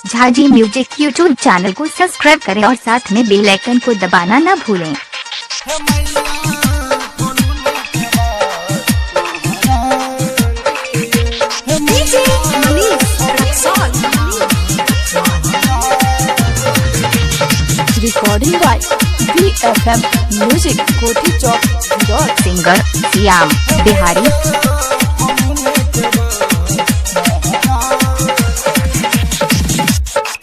Jhaji music YouTube channel को subscribe करें और साथ में बेल आइकन को दबाना न भूलें। Recording by BFM music Kothi Chowk. Singer Shyam Bihari.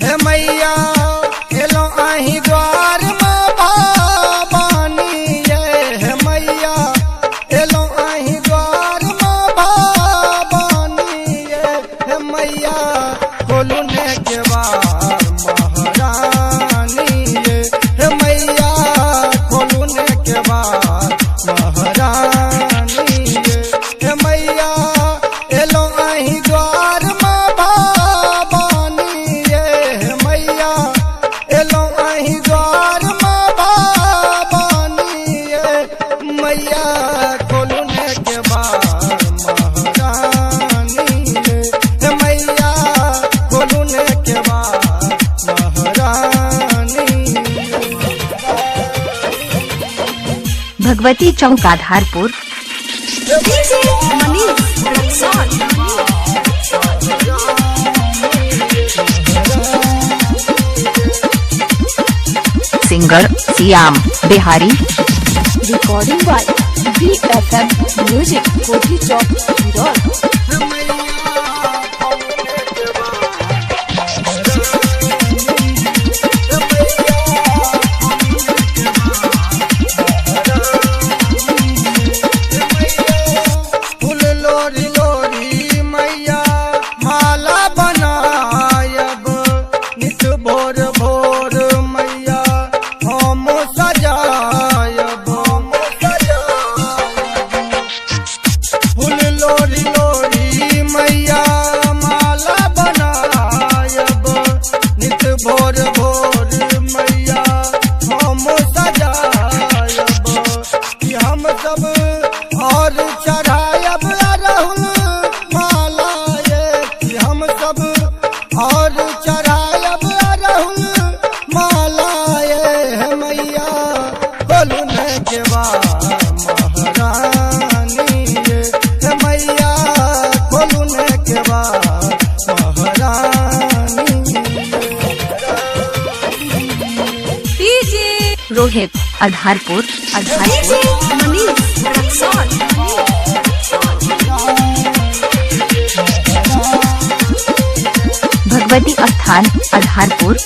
हे मैया एलो आही द्वार में बाबानी हे मैया एलो आही द्वार में बाबानी हे मैया खोलू ने के बार महारानी हे मैया खोलू ने के बार महारानी हे मैया एलो आही द्वार में Bhagwati Chowk Adharpur. Singer Shyam Bihari. Recording by BFM music Kothi Chowk. और चढ़ायब राहुल माला कि हम सब और चढ़ायब राहुल माला हे मैया खोलू ने के बार महारानी हे मैया खोलू ने के बार महारानी। रोहित आधारपुर। भगवती स्थान आधारपुर।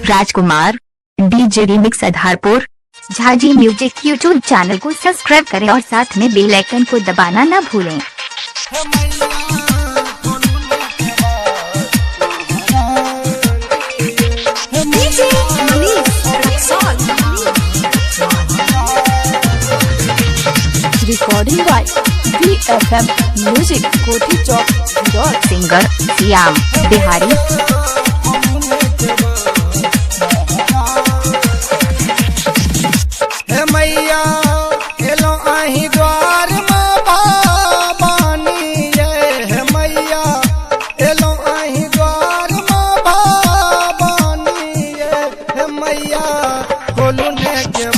राजकुमार DJ remix Adharpur. Jhaji music YouTube channel को सब्सक्राइब करें और साथ में बेल आइकन को दबाना न भूलें। Recording by BFM music Kothi Chowk. Singer Shyam Bihari. हे मैया एलो आही द्वार में बाबानी हे मैया एलो आही द्वार में बाबानी हे मैया खोलू ने के